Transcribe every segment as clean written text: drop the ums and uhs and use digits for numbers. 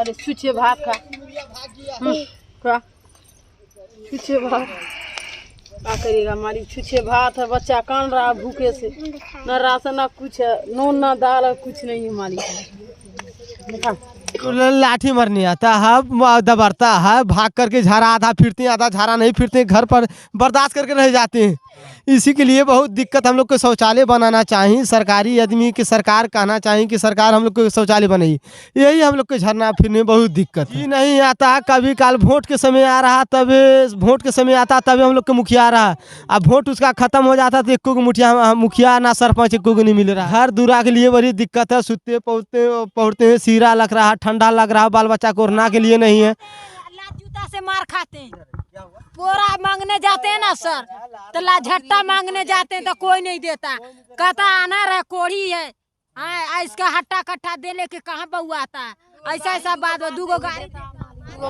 अरे छुच्छे भात खा का छुच्छे भात क्या करिएगा हमारी छुच्छे भात है। बच्चा कान रहा भूखे से, न राशन न कुछ है, नून न दाल कुछ नहीं है हमारी। लाठी मरनी आता है, दबरता है, भाग करके झाड़ा आधा फिरते हैं आधा झाड़ा नहीं फिरते, घर पर बर्दाश्त करके रह जाते हैं। इसी के लिए बहुत दिक्कत। हम लोग को शौचालय बनाना चाहिए, सरकारी आदमी की सरकार कहना चाहिए कि सरकार हम लोग को शौचालय बनाई। यही हम लोग को झरना फिरने में बहुत दिक्कत ही नहीं आता। कभी काल वोट के समय आ रहा, तब वोट के समय आता तभी हम लोग को मुखिया आ रहा। अब वोट उसका खत्म हो जाता तो एक मुखिया ना सरपंच एक को नहीं मिल रहा। हर दूरा के लिए बड़ी दिक्कत है। सुते पहुँचते हैं सीरा लग रहा, ठंडा लग रहा, बाल बच्चा को ओढ़ना के लिए नहीं है। जूता से मार खाते हैं, पोरा मांगने जाते हैं ना सर, तो झट्टा मांगने जाते हैं तो कोई नहीं देता, कहता आना रहा कोड़ी है। हाँ, इसका हट्टा कट्टा देने के कहाँ बउआ आता है। ऐसा बात है। दूगो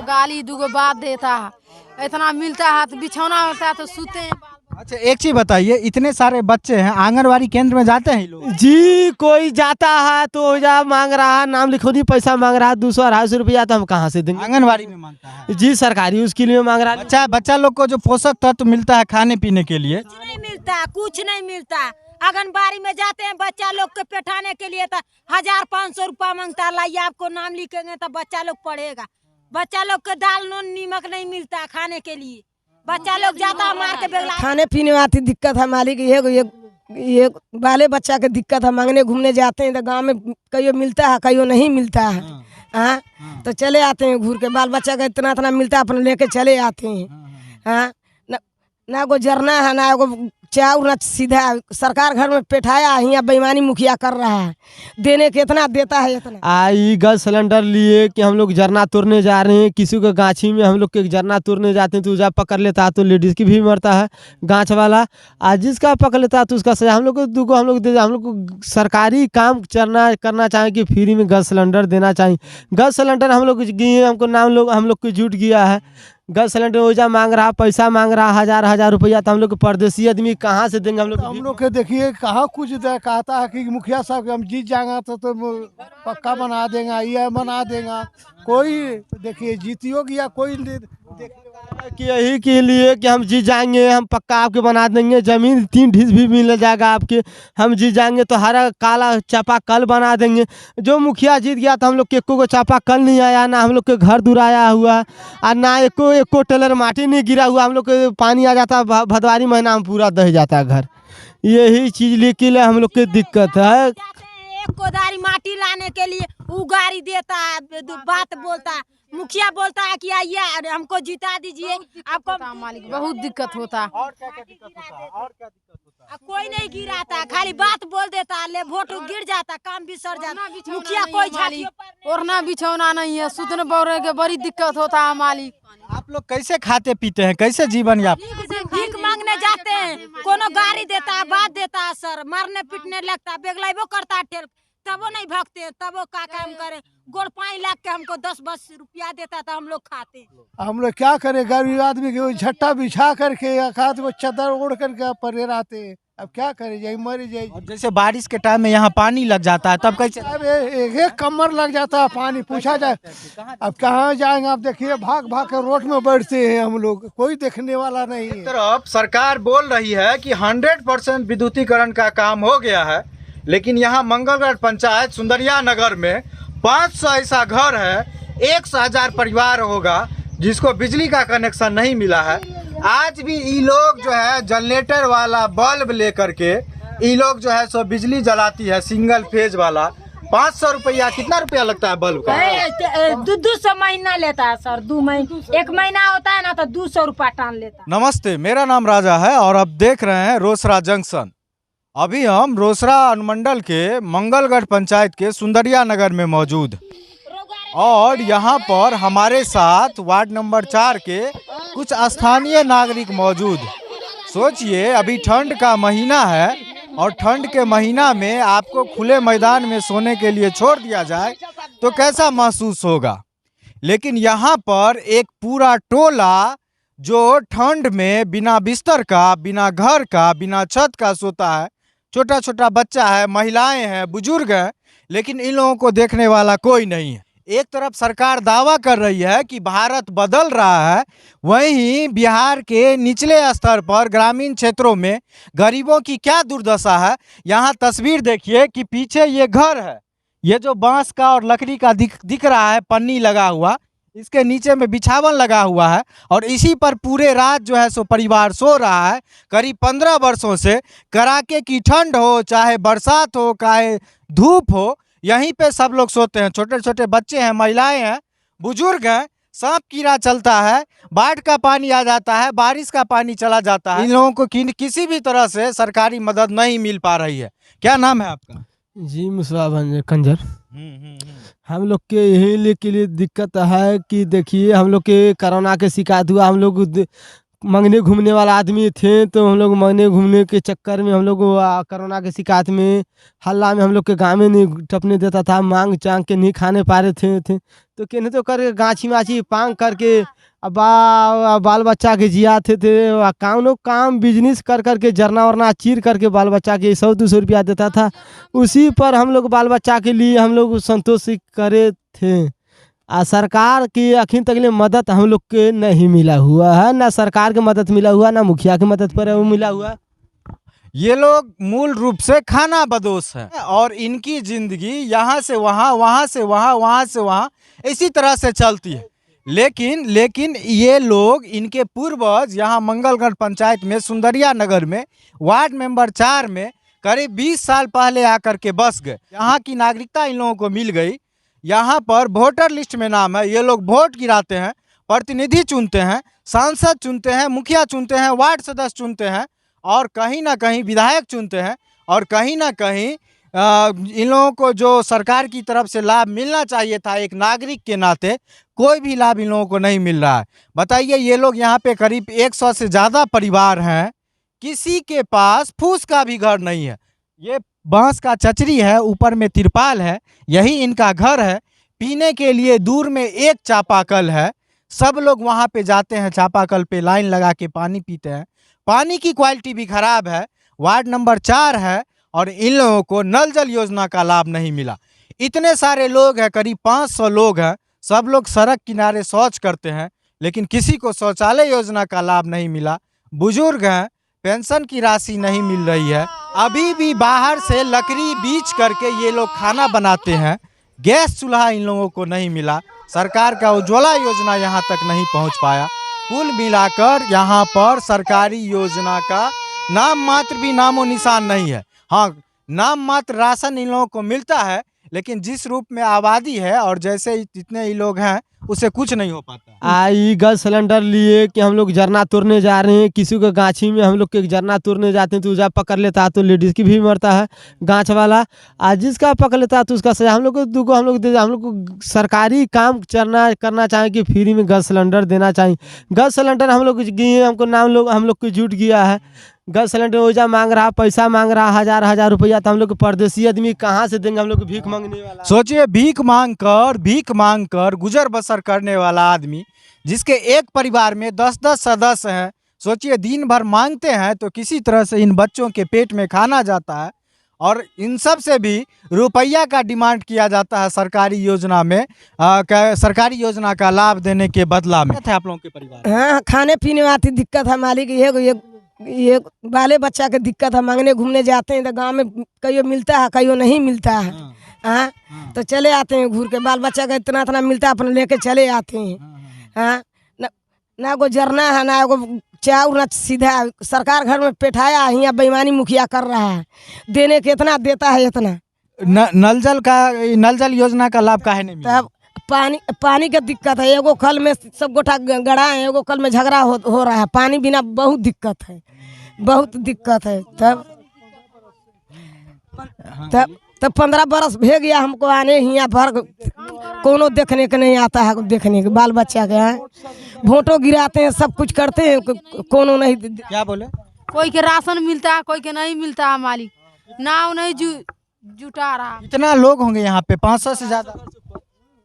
गाली दूगो बात देता है, इतना मिलता है तो बिछौना होता है तो सोते हैं। अच्छा एक चीज बताइए, इतने सारे बच्चे हैं, आंगनवाड़ी केंद्र में जाते हैं लोग? जी कोई जाता है तो जा मांग रहा है, नाम लिखो नहीं, पैसा मांग रहा है 200-250 रुपया, तो हम कहाँ से देंगे? आंगनवाड़ी में मांगता है जी, सरकारी उसके लिए मांग रहा है। बच्चा लोग को जो पोषक तत्व मिलता है खाने पीने के लिए, कुछ नहीं मिलता, कुछ नहीं मिलता। आंगनबाड़ी में जाते हैं बच्चा लोग को बैठाने के लिए तो 1500 रुपया मांगता। लाइए आपको नाम लिखेंगे तो बच्चा लोग पढ़ेगा। बच्चा लोग को दाल नून नीमक नहीं मिलता खाने के लिए, बच्चा लोग जाता मार के बेगला। खाने पीने में आती दिक्कत है मालिक, ये बाले बच्चा के दिक्कत है। मांगने घूमने जाते हैं तो गांव में कईयों मिलता है कईयों नहीं मिलता है। हाँ, तो चले आते हैं घूर के, बाल बच्चा का इतना इतना मिलता है अपने लेके चले आते हैं। हाँ, ना को जरना है ना को चाउ ना सीधा सरकार घर में बैठाया है। यहाँ बेईमानी मुखिया कर रहा है, देने के इतना देता है इतना। आई गैस सिलेंडर लिए कि हम लोग जरना तोड़ने जा रहे हैं, किसी को गाछी में हम लोग के जरना तोड़ने जाते हैं तो जा पकड़ लेता है तो लेडीज की भी मरता है गाछ वाला। आज जिसका पकड़ लेता है तो उसका सजा हम लोग को हम लोग को सरकारी काम करना चाहिए कि फ्री में गैस सिलेंडर देना चाहिए। गैस सिलेंडर हम लोग हमको नाम हम लोग को जुट गया है। गैस सिलेंडर वजह मांग रहा, पैसा मांग रहा 1000 रुपया, तो हम लोग परदेसी आदमी कहाँ से देंगे? हम लोग के देखिए कहाँ कुछ कहता है कि मुखिया साहब हम जीत जाएंगे तो पक्का बना देगा, ये बना देगा। कोई देखिए जीतियो गया कोई कि यही के लिए कि हम जीत जाएंगे, हम पक्का आपके बना देंगे, जमीन 3 ढीस भी मिल जाएगा आपके, हम जीत जाएंगे तो हरा काला चापाकल बना देंगे। जो मुखिया जीत गया तो हम लोग के एको को चापाकल नहीं आया, ना हम लोग के घर दुराया हुआ और ना एको टेलर माटी नहीं गिरा हुआ। हम लोग के पानी आ जाता भदवारी महीना में पूरा दह जाता घर। यही चीज लेके लिए हम लोग के दिक्कत है। एक कोदारी माटी लाने के लिए वो गाड़ी देता है, बात बोलता है, मुखिया बोलता है कि आइए हमको जिता दीजिए आपको। मालिक बहुत दिक्कत होता है। और क्या दिक्कत होता है? कोई नहीं गिराता, खाली बात बोल देता है, ले वोट गिर जाता, काम भी सर जाता। मुखिया कोई झाड़ियों ओढ़ना बिछौना नहीं है, सुतने बौरे के बड़ी दिक्कत होता है मालिक। आप लोग कैसे खाते पीते हैं, कैसे जीवन यापन? भीख मांगने जाते हैं, कोनो गाड़ी देता है, बात देता है सर, मारने पीटने लगता है, बेगलाइबो करता है ठेल, तबो नहीं भागते हैं, तबो का काम करे। गोड़ 5 लाख के हमको 10-20 रुपया देता था, हम लोग खाते। हम लोग क्या करें, गरीब आदमी के झट्टा बिछा करके चादर ओढ़ करके पड़े रहते हैं। अब क्या करें, यही मर जाए। जैसे बारिश के टाइम में यहाँ पानी लग जाता है तब कैसे? अब एक कमर लग जाता है पानी, पूछा जाए अब कहाँ जाएंगे। आप देखिए भाग भाग कर रोड में बैठते हैं हम लोग, कोई देखने वाला नहीं है। तरफ सरकार बोल रही है कि 100% विद्युतीकरण का काम हो गया है, लेकिन यहाँ मंगलगढ़ पंचायत सुंदरिया नगर में 500 ऐसा घर है, 100,000 परिवार होगा जिसको बिजली का कनेक्शन नहीं मिला है। आज भी ये लोग जो है जनरेटर वाला बल्ब लेकर के ये लोग जो है सो बिजली जलाती है, सिंगल फेज वाला। 500 रुपया, कितना रुपया लगता है बल्ब का? 200 महीना लेता है सर, 2 महीना, 1 महीना होता है ना तो 200 रुपया टान लेता है। नमस्ते, मेरा नाम राजा है और अब देख रहे हैं रोसड़ा जंक्शन। अभी हम रोसड़ा अनुमंडल के मंगलगढ़ पंचायत के सुंदरिया नगर में मौजूद, और यहाँ पर हमारे साथ वार्ड नंबर 4 के कुछ स्थानीय नागरिक मौजूद। सोचिए अभी ठंड का महीना है और ठंड के महीना में आपको खुले मैदान में सोने के लिए छोड़ दिया जाए तो कैसा महसूस होगा। लेकिन यहाँ पर एक पूरा टोला जो ठंड में बिना बिस्तर का, बिना घर का, बिना छत का सोता है। छोटा छोटा बच्चा है, महिलाएं हैं, बुजुर्ग हैं, लेकिन इन लोगों को देखने वाला कोई नहीं है। एक तरफ सरकार दावा कर रही है कि भारत बदल रहा है, वहीं बिहार के निचले स्तर पर ग्रामीण क्षेत्रों में गरीबों की क्या दुर्दशा है। यहाँ तस्वीर देखिए कि पीछे ये घर है, ये जो बांस का और लकड़ी का दिख रहा है, पन्नी लगा हुआ, इसके नीचे में बिछावन लगा हुआ है और इसी पर पूरे रात जो है सो परिवार सो रहा है। करीब 15 वर्षों से कड़ाके की ठंड हो, चाहे बरसात हो, चाहे धूप हो, यहीं पे सब लोग सोते हैं। छोटे छोटे बच्चे हैं, महिलाएं हैं, बुजुर्ग हैं। सांप कीड़ा चलता है, बाढ़ का पानी आ जाता है, बारिश का पानी चला जाता है। इन लोगों को किसी भी तरह से सरकारी मदद नहीं मिल पा रही है। क्या नाम है आपका? जी मुसवा कंजर। हम लोग के यही के लिए दिक्कत है कि देखिए हम लोग के कोरोना के शिकायत हुआ। हम लोग मंगने घूमने वाला आदमी थे, तो हम लोग मंगने घूमने के चक्कर में हम लोग कोरोना के शिकायत में हल्ला में हम लोग के गाँव में नहीं टपने देता था, मांग चांग के नहीं खाने पा रहे थे तो कहने तो करके गाछी माछी पांग करके बाल बच्चा के जियाते थे। काम बिजनेस कर करके जरना वरना चीर करके बाल बच्चा के 100-200 रुपया देता था। उसी पर हम लोग बाल बच्चा के लिए हम लोग संतोष करे थे। सरकार की अखिन तक लिए मदद हम लोग के नहीं मिला हुआ है, ना सरकार की मदद मिला हुआ, ना मुखिया की मदद पर मिला हुआ। ये लोग मूल रूप से खाना बदोश है और इनकी जिंदगी यहाँ से वहाँ, वहाँ से वहाँ, वहाँ से वहाँ इसी तरह से चलती है। लेकिन ये लोग, इनके पूर्वज यहाँ मंगलगढ़ पंचायत में सुंदरिया नगर में वार्ड नंबर 4 में करीब 20 साल पहले आकर के बस गए। यहाँ की नागरिकता इन लोगों को मिल गई। यहाँ पर वोटर लिस्ट में नाम है। ये लोग वोट गिराते हैं, प्रतिनिधि चुनते हैं, सांसद चुनते हैं, मुखिया चुनते हैं, वार्ड सदस्य चुनते हैं और कहीं ना कहीं विधायक चुनते हैं और कहीं ना कहीं इन लोगों को जो सरकार की तरफ से लाभ मिलना चाहिए था एक नागरिक के नाते, कोई भी लाभ इन लोगों को नहीं मिल रहा है। बताइए, ये लोग यहाँ पे करीब 100 से ज़्यादा परिवार हैं, किसी के पास फूस का भी घर नहीं है। ये बांस का चचरी है, ऊपर में तिरपाल है, यही इनका घर है। पीने के लिए दूर में एक चापाकल है। सब लोग वहाँ पे जाते हैं, चापाकल पे लाइन लगा के पानी पीते हैं। पानी की क्वालिटी भी खराब है। वार्ड नंबर 4 है और इन लोगों को नल जल योजना का लाभ नहीं मिला। इतने सारे लोग हैं, करीब 500 लोग हैं, सब लोग सड़क किनारे शौच करते हैं, लेकिन किसी को शौचालय योजना का लाभ नहीं मिला। बुजुर्ग हैं, पेंशन की राशि नहीं मिल रही है। अभी भी बाहर से लकड़ी बीच करके ये लोग खाना बनाते हैं। गैस चूल्हा इन लोगों को नहीं मिला। सरकार का उज्ज्वला योजना यहाँ तक नहीं पहुँच पाया। कुल मिलाकर यहाँ पर सरकारी योजना का नाम मात्र भी नामो निशान नहीं है। हाँ, नाम मात्र राशन इन लोगों को मिलता है, लेकिन जिस रूप में आबादी है और जैसे जितने ही लोग हैं उससे कुछ नहीं हो पाता। आई गैस सिलेंडर लिए कि हम लोग जरना तोड़ने जा रहे हैं, किसी को गाछी में हम लोग के जरना तोड़ने जाते हैं तो जा पकड़ लेता है, तो लेडीज़ की भी मरता है गाछ वाला। आज जिसका पकड़ लेता है तो उसका सजा। हम लोग को हम लोग को सरकारी काम करना चाहिए कि फ्री में गैस सिलेंडर देना चाहिए। गैस सिलेंडर हम लोग हमको हम लोग को जुट गया है। गैस सिलेंडर ओजा मांग रहा, पैसा मांग रहा, हजार रुपया, तो हम लोग परदेसी आदमी कहाँ से देंगे? हम लोग भीख मांगने वाला। सोचिए, भीख मांग कर गुजर बसर करने वाला आदमी, जिसके एक परिवार में 10-10 सदस्य हैं। सोचिए, दिन भर मांगते हैं तो किसी तरह से इन बच्चों के पेट में खाना जाता है और इन सब से भी रुपया का डिमांड किया जाता है सरकारी योजना में। सरकारी योजना का लाभ देने के बदला में थे आप लोगों के परिवार। हाँ, खाने पीने में आती दिक्कत है मालिक। ये बाले बच्चा के दिक्कत है। मांगने घूमने जाते हैं तो गांव में कईयों मिलता है, कईयों नहीं मिलता है। हाँ, तो चले आते हैं घूर के। बाल बच्चा का इतना मिलता है, अपने लेके चले आते हैं। हाँ, ना को जरना है, ना को चाउर, ना सीधा सरकार घर में पेठाया है। यहाँ बेईमानी मुखिया कर रहा है, देने के इतना देता है इतना। नल जल योजना का लाभ काहे नहीं मिला? तब पानी का दिक्कत है। एगो कल में सब गोटा गड़ा है, एगो कल में झगड़ा हो रहा है। पानी बिना बहुत दिक्कत है, बहुत दिक्कत है। तब 15 बरस भे गया हमको आने यहाँ पर, कोनो देखने के नहीं आता है। देखने के बाल बच्चा के हैं, वोटो गिराते हैं, सब कुछ करते हैं, कोनो नहीं। क्या बोले? कोई के राशन मिलता है, कोई के नहीं मिलता है। मालिक नाव नहीं जुटा रहा। कितना लोग होंगे यहाँ पे? 500 से ज्यादा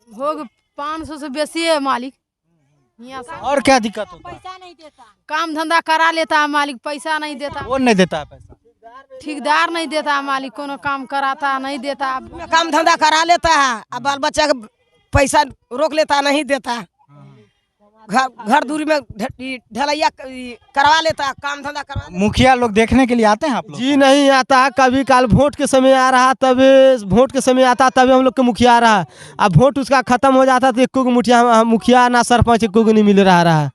हो गए, 500 से बेसी है मालिक यहाँ से। और क्या दिक्कत होता है? पैसा नहीं देता, काम धंधा करा लेता है मालिक, पैसा नहीं देता। कौन नहीं देता है पैसा? ठेकेदार नहीं देता है मालिक, कोनो काम कराता नहीं देता। काम धंधा करा लेता है, अब बाल बच्चा के पैसा रोक लेता नहीं देता, घर दूरी में ढलैया करवा लेता, काम धंधा करवा लेता। मुखिया लोग देखने के लिए आते हैं आप लोग? जी नहीं आता, कभी काल वोट के समय आ रहा तब वोट के समय आता तब हम लोग के मुखिया आ रहा। अब वोट उसका खत्म हो जाता तो एको मुखिया ना सरपंच एको को नहीं मिल रहा।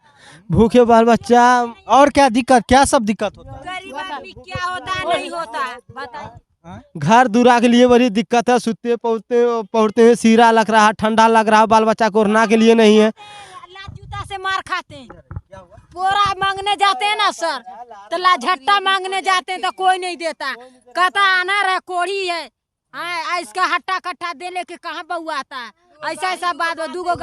भूखे बाल बच्चा। और क्या दिक्कत, क्या सब दिक्कत होता है? गरीब आदमी क्या होता है नहीं होता है बताइए। घर दूरा के लिए बड़ी दिक्कत है, सुते पहुँचते हैं सीरा लग रहा, ठंडा लग रहा, बाल बच्चा को ओढ़ना के लिए नहीं है। लात जूता से मार खाते हैं, बोरा मांगने जाते हैं ना सर तो लाझट्टा मांगने जाते हैं तो कोई नहीं देता, कहता अनार है कोढ़ी है, हाँ इसका हट्टा कट्टा दे लेके कहाँ बउआ आता है। ऐसा ऐसा बात है, दूगो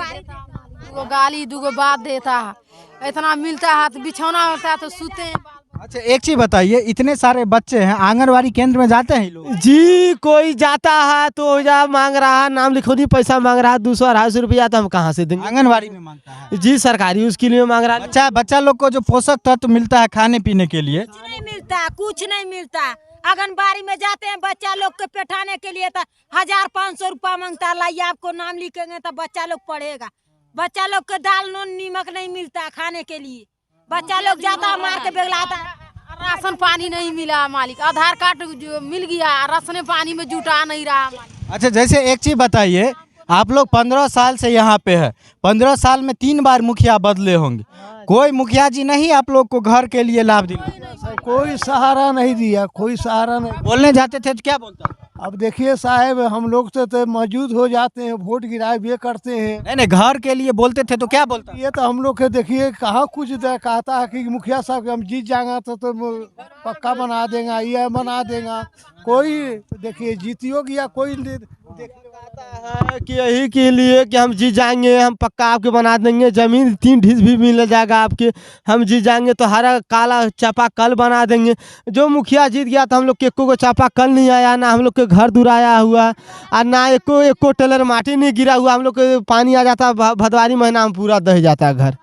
गाली दूगो बात देता है, इतना मिलता है तो बिछौना होता है तो सोते हैं। अच्छा एक चीज बताइए, इतने सारे बच्चे हैं, आंगनवाड़ी केंद्र में जाते हैं लोग? जी कोई जाता है तो जा मांग रहा है, नाम लिखोनी पैसा मांग रहा है 200-250 रुपया, तो हम कहाँ से देंगे? आंगनवाड़ी में मांगता है? जी सरकारी उसके लिए मांग रहा है। बच्चा लोग को जो पोषक तत्व मिलता है खाने पीने के लिए? कुछ नहीं मिलता, कुछ नहीं मिलता। आंगनबाड़ी में जाते हैं बच्चा लोग के पेठाने के लिए तो 1500 रुपया मांगता है, लाइए आपको नाम लिखेंगे तो बच्चा लोग पढ़ेगा। बच्चा लोग के दाल नून नीमक नहीं मिलता खाने के लिए, बच्चा लोग जाता मार के बेगलाता। राशन पानी नहीं मिला मालिक, आधार कार्ड जो मिल गया, राशन पानी में जुटा नहीं रहा। अच्छा जैसे एक चीज बताइए, आप लोग 15 साल से यहाँ पे है, 15 साल में 3 बार मुखिया बदले होंगे, कोई मुखिया जी नहीं आप लोग को घर के लिए लाभ दिया? कोई सहारा नहीं दिया, कोई सहारा नहीं। बोलने जाते थे तो क्या बोलता? अब देखिए साहब, हम लोग तो मौजूद हो जाते हैं, वोट गिराए भी करते हैं। नहीं घर के लिए बोलते थे तो क्या बोलता? ये तो हम लोग के देखिए कहाँ कुछ कहता है कि मुखिया साहब हम जीत जाएंगे तो पक्का बना देगा, ये बना देगा। कोई देखिए जीतियो गया, कोई है कि यही के लिए कि हम जीत जाएंगे, हम पक्का आपके बना देंगे, जमीन 3 ढीस भी मिल जाएगा आपके, हम जीत जाएंगे तो हरा काला चापाकल बना देंगे। जो मुखिया जीत गया तो हम लोग के एको चापाकल नहीं आया, ना हम लोग के घर दुराया हुआ, और ना एको टेलर माटी नहीं गिरा हुआ। हम लोग के पानी आ जाता भदवारी महीना में पूरा दह जाता घर।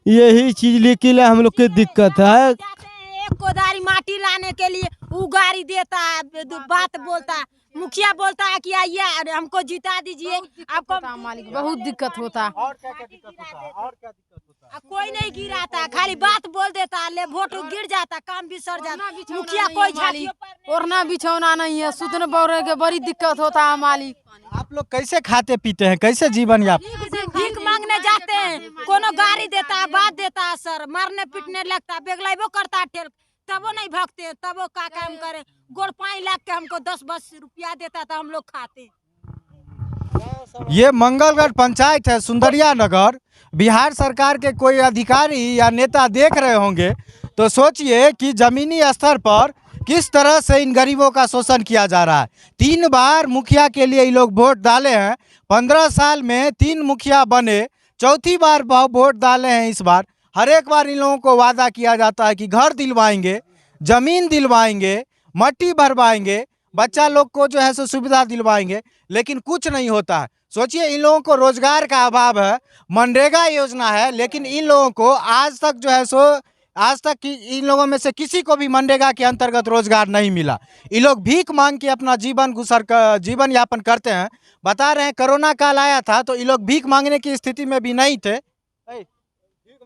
यही चीज लेके हम लोग के दिक्कत है। एक कोदारी माटी लाने के लिए वो गाड़ी देता है, बात बोलता है, मुखिया बोलता है कि आइए हमको जिता दीजिए, आपको मालिक बहुत दिक्कत होता है। और क्या दिक्कत होता है? और क्या दिक्कत होता है? कोई नहीं गिराता, खाली बात बोल देता है, ले वोट गिर जाता, काम भी सर जाता। मुखिया कोई मालिक ओढ़ना बिछौना नहीं है, सुतने बौरे के बड़ी दिक्कत होता है मालिक। आप लोग कैसे खाते पीते हैं, कैसे जीवन यापन? भीख मांगने जाते हैं, कोनो गाड़ी देता है, बात देता है सर, मारने पीटने लगता है, बेगलाइबो करता है ठेल, तबो नहीं भागते, तबो का काम करे। गोड़ पानी लाग के हमको 10-20 रुपया देता था, हम लोग खाते। ये मंगलगढ़ पंचायत है, सुंदरिया नगर। बिहार सरकार के कोई अधिकारी या नेता देख रहे होंगे तो सोचिए कि जमीनी स्तर पर किस तरह से इन गरीबों का शोषण किया जा रहा है। 3 बार मुखिया के लिए ये लोग वोट डाले हैं, 15 साल में 3 मुखिया बने, 4थी बार वोट डाले हैं इस बार। हर एक बार इन लोगों को वादा किया जाता है कि घर दिलवाएंगे, जमीन दिलवाएंगे, मट्टी भरवाएंगे, बच्चा लोग को जो है सो सुविधा दिलवाएंगे, लेकिन कुछ नहीं होता है। सोचिए इन लोगों को रोजगार का अभाव है, मनरेगा योजना है, लेकिन इन लोगों को आज तक जो है सो इन लोगों में से किसी को भी मनरेगा के अंतर्गत रोजगार नहीं मिला। ये लोग भीख मांग के अपना जीवन यापन करते हैं। बता रहे हैं कोरोना काल आया था तो ये लोग भीख मांगने की स्थिति में भी नहीं थे।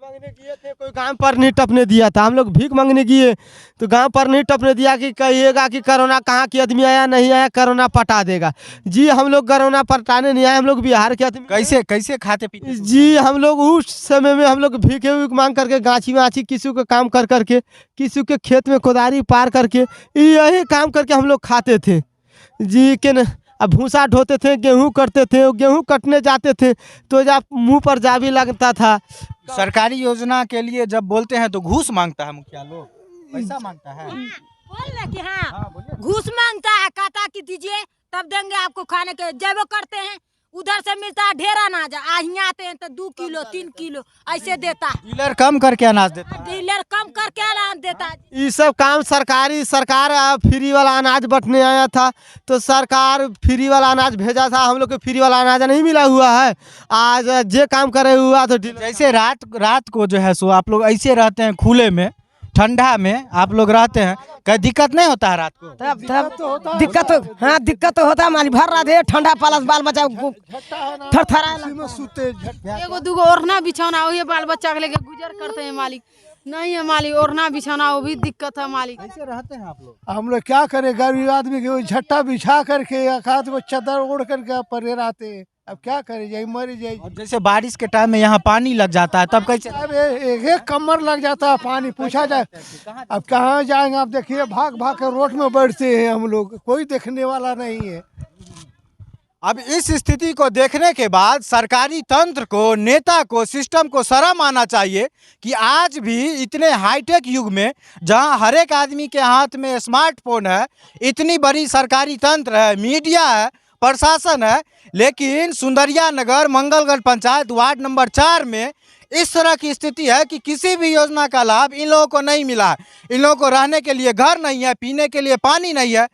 मांगने किए थे, कोई गांव पर नहीं टपने दिया था। हम लोग भीख मांगने किए तो गांव पर नहीं टपने दिया कि कहिएगा कि कोरोना कहाँ के आदमी आया नहीं आया, कोरोना पटा देगा। जी हम लोग कोरोना पटाने नहीं आए, हम लोग बिहार के आदमी। कैसे खाते पीते? जी हम लोग उस समय में हम लोग भीखे मांग करके गाछी वाछी किसी को काम कर करके, किसी के खेत में कोदारी पार करके, यही काम करके हम लोग खाते थे जी। के न अब भूसा ढोते थे, गेहूं करते थे, गेहूं कटने जाते थे तो जब मुंह पर जा भी लगता था। सरकारी योजना के लिए जब बोलते हैं तो घूस मांगता है मुखिया लोग, पैसा मांगता है। बोल रहे कि हाँ घूस मांगता है, कहता कि दीजिए तब देंगे आपको खाने के। जब वो करते हैं उधर से मिलता है ढेर अनाज, यहाँ आते हैं तो 2 किलो 3 किलो ऐसे देता है। डीलर कम करके अनाज देता है। डीलर कम करके अनाज देता है। ये सब काम सरकार फ्री वाला अनाज बंटने आया था तो सरकार फ्री वाला अनाज भेजा था, हम लोग को फ्री वाला अनाज नहीं मिला हुआ है। आज जे काम करे हुआ तो जैसे रात को जो है सो आप लोग ऐसे रहते हैं खुले में, ठंडा में आप लोग रहते हैं, कहीं दिक्कत नहीं होता है रात को? तब दिक्कत तो होता है मालिक। भर रात है ठंडा पालस बाल बच्चा थरथरा एगो दूगो ओढ़ना बिछौना वही बाल बच्चा के लेके गुजर करते हैं मालिक। नहीं है मालिक ओढ़ना बिछौना, वो भी दिक्कत है मालिक। कैसे रहते हैं आप लोग? हम लोग क्या करें, गरीब आदमी के झट्टा बिछा करके हाथ में चादर ओढ़ करके परे रहते हैं। अब क्या करें, यही मर जाए। और जैसे बारिश के टाइम में यहाँ पानी लग जाता है तब कैसे? अब एक कमर लग जाता है पानी, पूछा जाए अब कहाँ जाएंगे। आप देखिए भाग भाग कर रोड में बैठते हैं हम लोग, कोई देखने वाला नहीं है। अब इस स्थिति को देखने के बाद सरकारी तंत्र को, नेता को, सिस्टम को शर्म आना चाहिए कि आज भी इतने हाईटेक युग में जहां हर एक आदमी के हाथ में स्मार्टफोन है, इतनी बड़ी सरकारी तंत्र है, मीडिया है, प्रशासन है, लेकिन सुंदरिया नगर मंगलगढ़ पंचायत वार्ड नंबर 4 में इस तरह की स्थिति है कि किसी भी योजना का लाभ इन लोगों को नहीं मिला। इन लोगों को रहने के लिए घर नहीं है, पीने के लिए पानी नहीं है,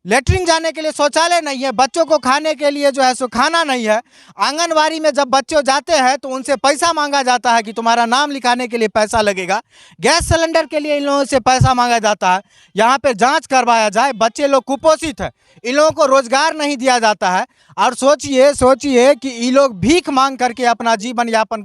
लेटरिन जाने के लिए शौचालय नहीं है, बच्चों को खाने के लिए जो है सो खाना नहीं है। आंगनबाड़ी में जब बच्चे जाते हैं तो उनसे पैसा मांगा जाता है कि तुम्हारा नाम लिखाने के लिए पैसा लगेगा। गैस सिलेंडर के लिए इन लोगों से पैसा मांगा जाता है, यहाँ पे जांच करवाया जाए। बच्चे लोग कुपोषित हैं, इन लोगों को रोजगार नहीं दिया जाता है। और सोचिए कि ये लोग भीख मांग करके अपना जीवन यापन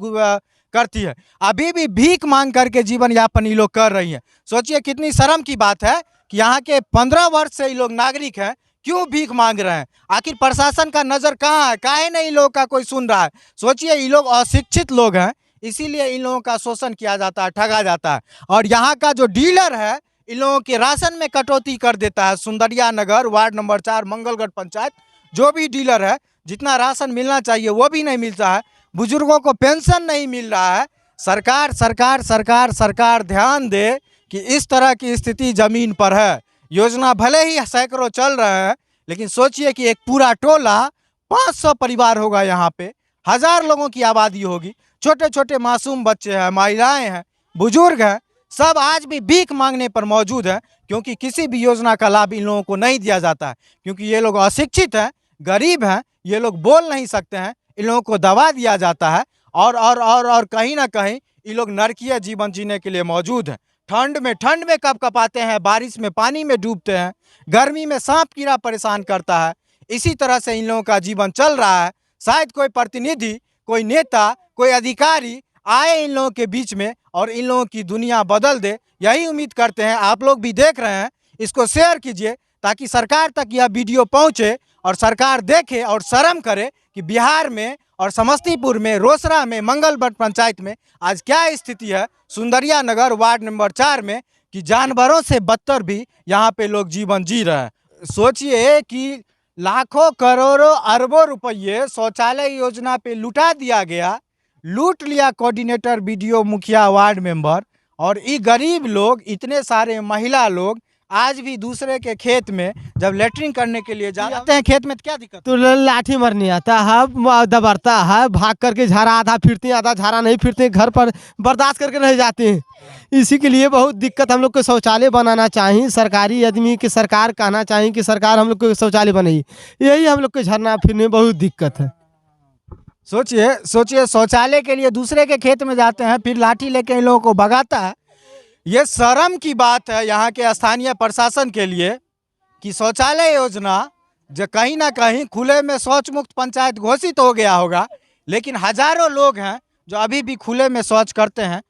करती है, अभी भी भीख मांग करके जीवन यापन ये लोग कर रही है। सोचिए कितनी शर्म की बात है कि यहाँ के 15 वर्ष से ये लोग नागरिक हैं, क्यों भीख मांग रहे हैं? आखिर प्रशासन का नज़र कहाँ है? काहे नहीं इन लोगों का कोई सुन रहा है? सोचिए ये लोग अशिक्षित लोग हैं, इसीलिए इन लोगों का शोषण किया जाता है, ठगा जाता है। और यहाँ का जो डीलर है इन लोगों के राशन में कटौती कर देता है। सुंदरिया नगर वार्ड नंबर 4 मंगलगढ़ पंचायत जो भी डीलर है, जितना राशन मिलना चाहिए वो भी नहीं मिलता है। बुजुर्गों को पेंशन नहीं मिल रहा है। सरकार ध्यान दे कि इस तरह की स्थिति ज़मीन पर है। योजना भले ही सैकड़ों चल रहे हैं, लेकिन सोचिए कि एक पूरा टोला 500 परिवार होगा, यहाँ पे 1000 लोगों की आबादी होगी, छोटे छोटे मासूम बच्चे हैं, महिलाएं हैं, बुजुर्ग हैं, सब आज भी भीख मांगने पर मौजूद हैं, क्योंकि किसी भी योजना का लाभ इन लोगों को नहीं दिया जाता है। क्योंकि ये लोग अशिक्षित हैं, गरीब हैं, ये लोग बोल नहीं सकते हैं, इन लोगों को दबा दिया जाता है। और कहीं ना कहीं ये लोग नरकीय जीवन जीने के लिए मौजूद हैं। ठंड में कब कपाते हैं, बारिश में पानी में डूबते हैं, गर्मी में सांप कीड़ा परेशान करता है। इसी तरह से इन लोगों का जीवन चल रहा है। शायद कोई प्रतिनिधि, कोई नेता, कोई अधिकारी आए इन लोगों के बीच में और इन लोगों की दुनिया बदल दे, यही उम्मीद करते हैं। आप लोग भी देख रहे हैं, इसको शेयर कीजिए ताकि सरकार तक यह वीडियो पहुंचे और सरकार देखे और शर्म करे कि बिहार में और समस्तीपुर में, रोसड़ा में, मंगलगढ़ पंचायत में आज क्या स्थिति है। सुंदरिया नगर वार्ड नंबर 4 में कि जानवरों से बदतर भी यहाँ पे लोग जीवन जी रहे हैं। सोचिए कि लाखों करोड़ों अरबों रुपये शौचालय योजना पे लुटा दिया गया, लूट लिया कोऑर्डिनेटर, बीडीओ, मुखिया, वार्ड मेंबर। और ये गरीब लोग, इतने सारे महिला लोग आज भी दूसरे के खेत में जब लेटरिन करने के लिए जाते हैं खेत में तो क्या दिक्कत? तो लाठी मरनी आता है, दबरता है, भाग करके झाड़ा आधा फिरते हैं, आधा झाड़ा नहीं फिरते, घर पर बर्दाश्त करके रह जाते हैं। इसी के लिए बहुत दिक्कत। हम लोग को शौचालय बनाना चाहिए, सरकारी आदमी की सरकार कहना चाहिए कि सरकार हम लोग को शौचालय बनाई। यही हम लोग को झरना फिरने में बहुत दिक्कत है। सोचिए शौचालय के लिए दूसरे के खेत में जाते हैं, फिर लाठी लेके इन लोगों को भगाता है। ये शर्म की बात है यहाँ के स्थानीय प्रशासन के लिए कि शौचालय योजना जो कहीं ना कहीं खुले में शौच मुक्त पंचायत घोषित हो गया होगा, लेकिन हजारों लोग हैं जो अभी भी खुले में शौच करते हैं।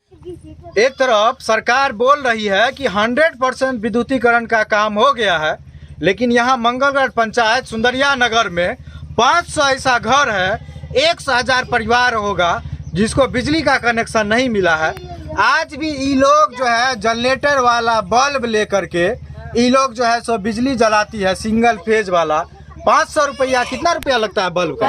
एक तरफ सरकार बोल रही है कि 100% विद्युतीकरण का काम हो गया है, लेकिन यहाँ मंगलगढ़ पंचायत सुंदरिया नगर में 500 ऐसा घर है, 100,000 परिवार होगा जिसको बिजली का कनेक्शन नहीं मिला है। आज भी ये लोग जो है जनरेटर वाला बल्ब लेकर के ये लोग जो है सो बिजली जलाती है, सिंगल फेज वाला। 500 रुपया, कितना रुपया लगता है बल्ब का?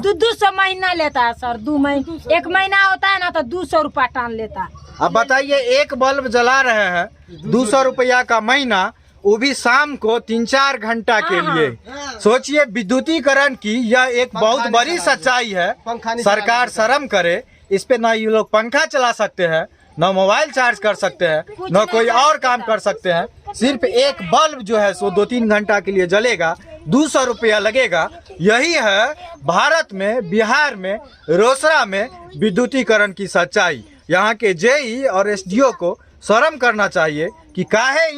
200 महीना लेता है सर, 2 महीना, 1 महीना होता है ना तो 200 रुपया टान लेता है। अब बताइए, एक बल्ब जला रहे हैं 200 रुपया का महीना, वो भी शाम को 3-4 घंटा के लिए। सोचिए विद्युतीकरण की यह एक बहुत बड़ी सच्चाई है। सरकार शर्म करे, इस पे ना ये लोग पंखा चला सकते हैं, ना मोबाइल चार्ज कर सकते हैं, ना कोई और काम कर सकते हैं। सिर्फ एक बल्ब जो है सो 2-3 घंटा के लिए जलेगा, 200 रुपया लगेगा। यही है भारत में, बिहार में, रोसड़ा में विद्युतीकरण की सच्चाई। यहाँ के जेई और एसडीओ को शर्म करना चाहिए कि काहे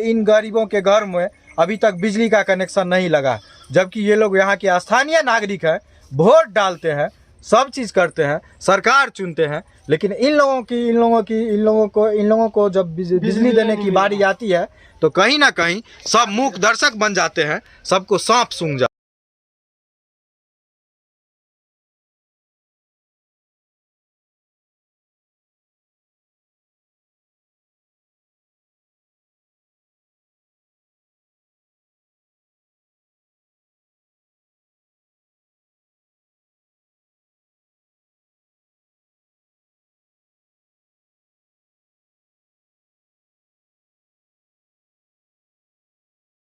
इन गरीबों के घर में अभी तक बिजली का कनेक्शन नहीं लगा, जबकि ये लोग यहाँ के स्थानीय नागरिक हैं, वोट डालते हैं, सब चीज़ करते हैं, सरकार चुनते हैं, लेकिन इन लोगों को जब बिजली देने की बारी आती है तो कहीं ना कहीं सब मूक दर्शक बन जाते हैं, सबको सांप सूंघ जाते हैं।